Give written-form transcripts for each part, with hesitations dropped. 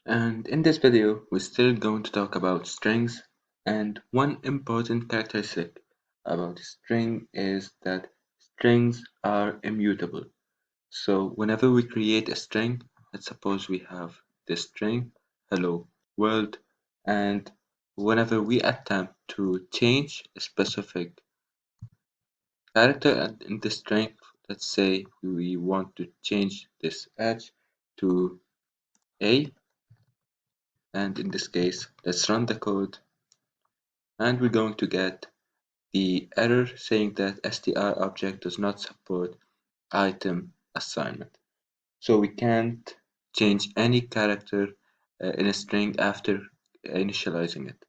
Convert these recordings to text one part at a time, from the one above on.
And in this video, we're still going to talk about strings, and one important characteristic about a string is that strings are immutable. So whenever we create a string, let's suppose we have this string, hello world, and whenever we attempt to change a specific character in the string, let's say we want to change this edge to A, and in this case, let's run the code, and we're going to get the error saying that str object does not support item assignment. So we can't change any character in a string after initializing it.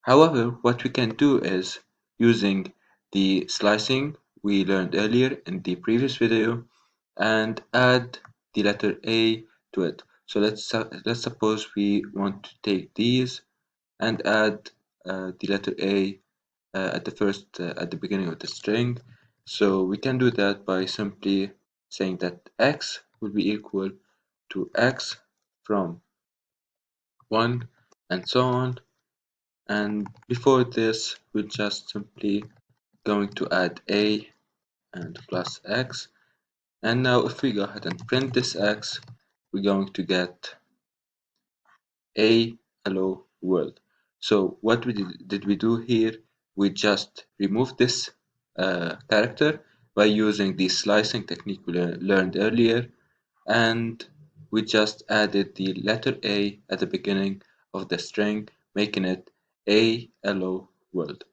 However, what we can do is using the slicing we learned earlier in the previous video and add the letter A to it. So let's suppose we want to take these and add the letter A at the beginning of the string. So we can do that by simply saying that x will be equal to x from 1 and so on. And before this, we're just simply going to add a and plus x. And now if we go ahead and print this x, we're going to get a hello world. So what did we do here? We just removed this character by using the slicing technique we learned earlier, and we just added the letter A at the beginning of the string, making it a hello world.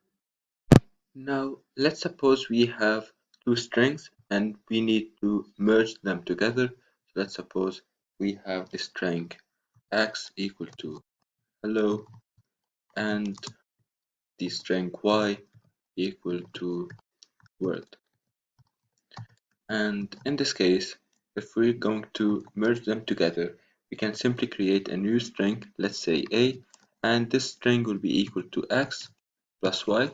Now let's suppose we have two strings and we need to merge them together. So let's suppose we have the string x equal to hello and the string y equal to world. And in this case, if we're going to merge them together, we can simply create a new string, let's say a, and this string will be equal to x plus y.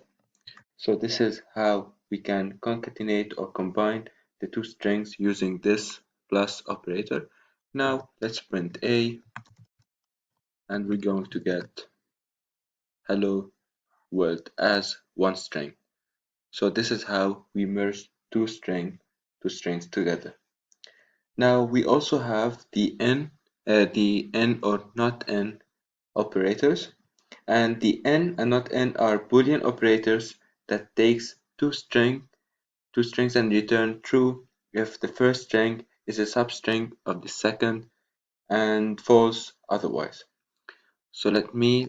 So this is how we can concatenate or combine the two strings using this plus operator. Now let's print a, and we're going to get hello world as one string. So this is how we merge two strings together. Now we also have the n or not n operators, and the n and not n are Boolean operators that takes two strings and return true if the first string is a substring of the second and false otherwise. So let me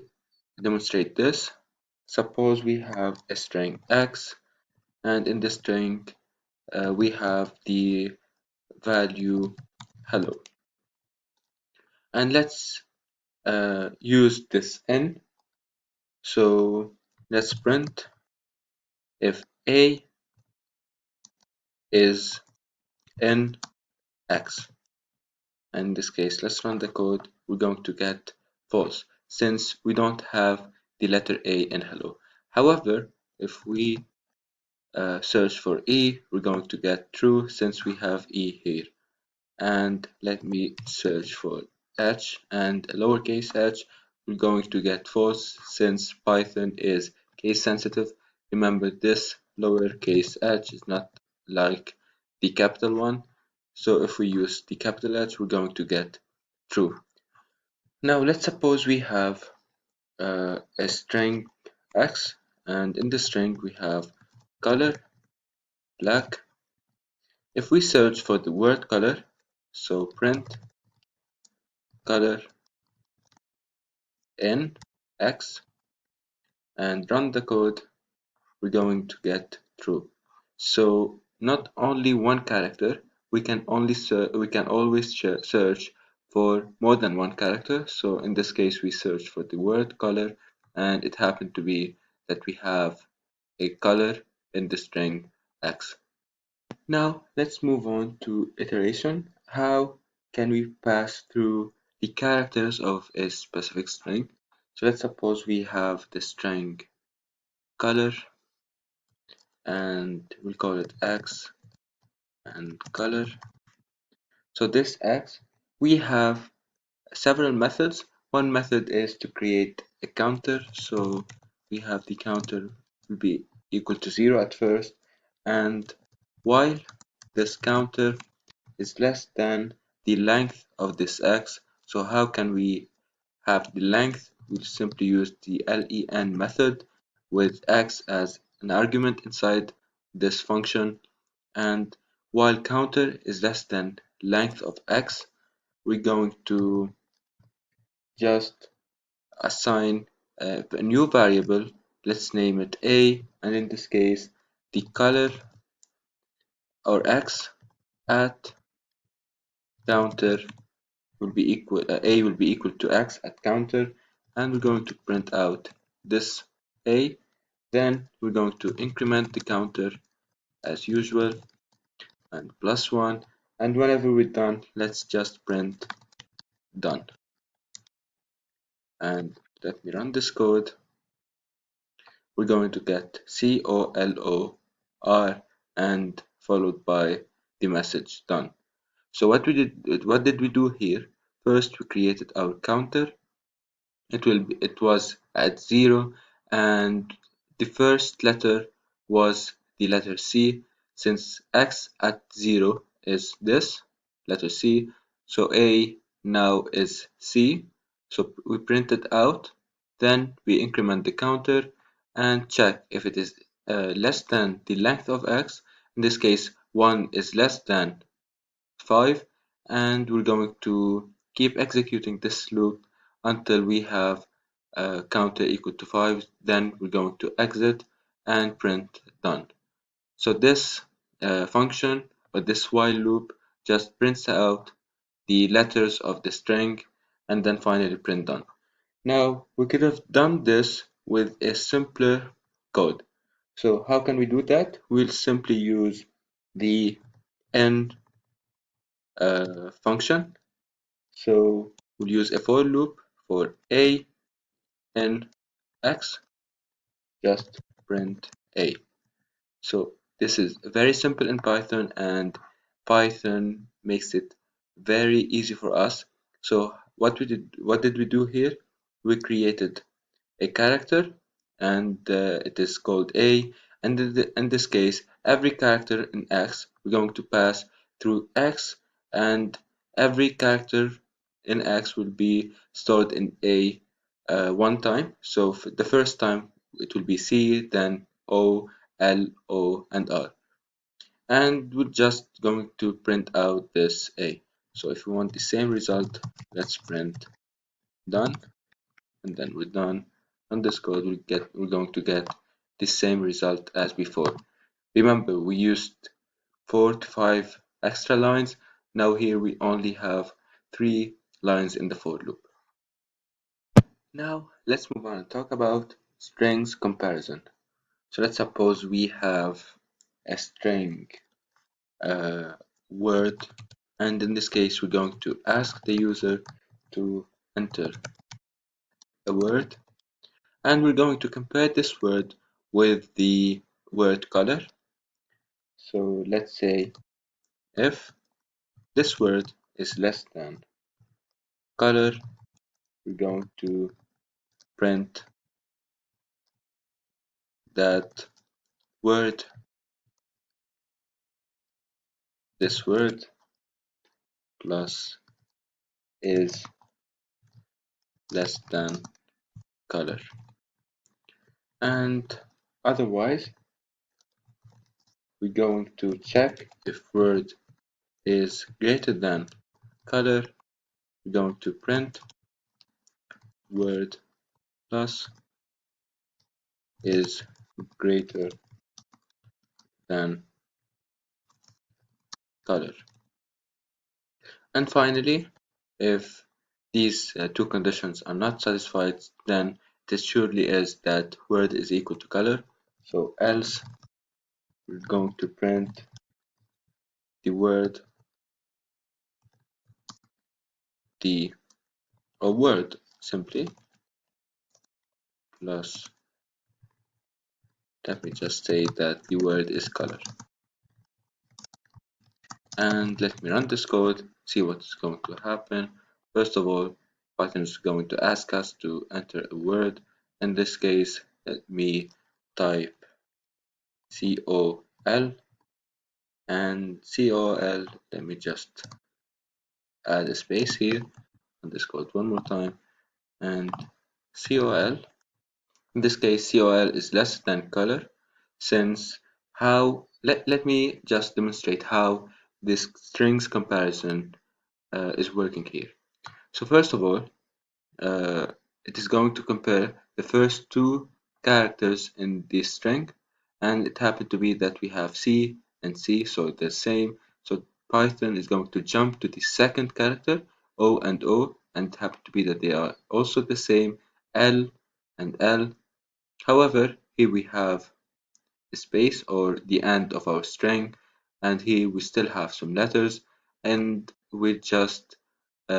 demonstrate this. Suppose we have a string x, and in this string we have the value hello. And let's use this n. So let's print if a is in x. And in this case, let's run the code. We're going to get false since we don't have the letter a in hello. However, if we search for e, we're going to get true since we have e here. And let me search for h and lowercase h, we're going to get false since Python is case sensitive. Remember, this lowercase h is not like the capital one. So if we use the capital H, we're going to get true. Now let's suppose we have a string x, and in the string we have color black. If we search for the word color, so print color in x and run the code, we're going to get true. So not only one character, we can always search for more than one character. So in this case, we search for the word color, and it happened to be that we have a color in the string x. Now let's move on to iteration. How can we pass through the characters of a specific string? So let's suppose we have the string color, and we'll call it x and color. So this x, we have several methods. One method is to create a counter. So we have the counter will be equal to 0 at first, and while this counter is less than the length of this x. So how can we have the length? We'll simply use the len method with x as an argument inside this function, and while counter is less than length of x, we're going to just assign a new variable. Let's name it a, and in this case the color or x at counter will be equal a will be equal to x at counter, and we're going to print out this a. Then we're going to increment the counter as usual and +1, and whenever we're done, let's just print done. And let me run this code. We're going to get COLOR and followed by the message done. So what did we do here? First, we created our counter. It was at 0, and the first letter was the letter C. Since x at 0 is this letter C, so A now is C. So we print it out, then we increment the counter and check if it is less than the length of x. In this case, 1 is less than 5, and we're going to keep executing this loop until we have a counter equal to 5. Then we're going to exit and print done. So this function or this while loop just prints out the letters of the string and then finally print done. Now we could have done this with a simpler code. So how can we do that? We'll simply use the end function. So we'll use a for loop for a in x, just print a. So this is very simple in Python, and Python makes it very easy for us. So what did we do here? We created a character, and it is called a, and in this case every character in x we're going to pass through x, and every character in x will be stored in a one time. So the first time it will be C, then O, L, O, and R, and we're just going to print out this a. So if we want the same result, let's print done, and then we're done. On this code we're going to get the same result as before. Remember, we used 4 to 5 extra lines. Now here we only have 3 lines in the for loop. Now let's move on and talk about strings comparison. So let's suppose we have a string word, and in this case we're going to ask the user to enter a word, and we're going to compare this word with the word color. So let's say if this word is less than color, we're going to print that word, this word plus is less than color, and otherwise we're going to check if word is greater than color. We're going to print word plus is greater than color. And finally, if these two conditions are not satisfied, then it surely is that word is equal to color. So else we're going to print the word the or word simply plus, let me just say that the word is color. And let me run this code, see what's going to happen. First of all, Python is going to ask us to enter a word. In this case, let me type COL, and COL, let me just add a space here and this code one more time, and COL. In this case, COL is less than color, since let me just demonstrate how this strings comparison is working here. So first of all, uh, it is going to compare the first two characters in this string, and it happened to be that we have C and C, so the same. So Python is going to jump to the second character, O and O, and it happened to be that they are also the same, L and L. However, here we have a space or the end of our string, and here we still have some letters, and we're just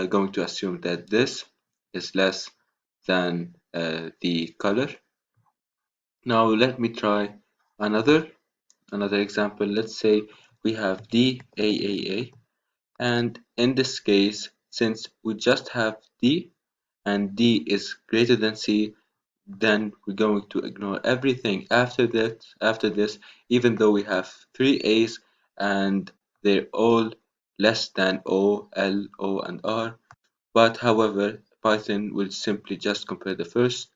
going to assume that this is less than the color. Now let me try another example. Let's say we have DAAA, and in this case, since we just have D and D is greater than C, then we're going to ignore everything after this, even though we have three A's and they're all less than O, L, O, and R. But however, Python will simply just compare the first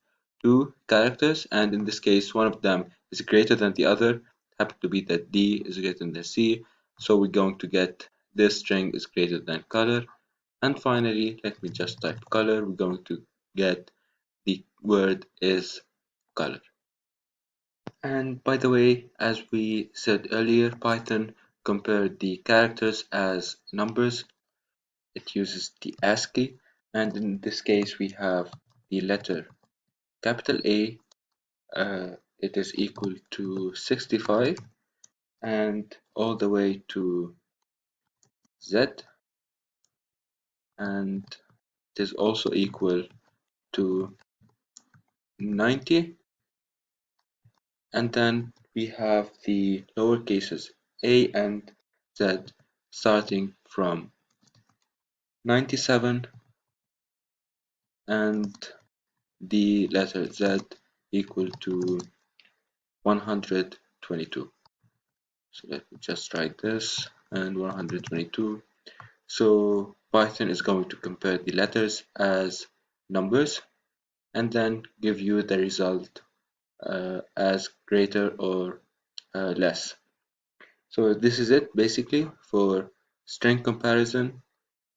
two characters, and in this case, one of them is greater than the other. Happen to be that D is greater than C, so we're going to get this string is greater than color. And finally, let me just type color. We're going to get the word is color. And by the way, as we said earlier, Python compared the characters as numbers. It uses the ASCII, and in this case we have the letter capital A, it is equal to 65, and all the way to Z, and it is also equal to 90. And then we have the lower cases A and Z starting from 97 and the letter Z equal to 122. So let me just write this, and 122. So Python is going to compare the letters as numbers and then give you the result as greater or less. So this is it basically for string comparison.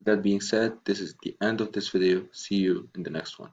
That being said, this is the end of this video. See you in the next one.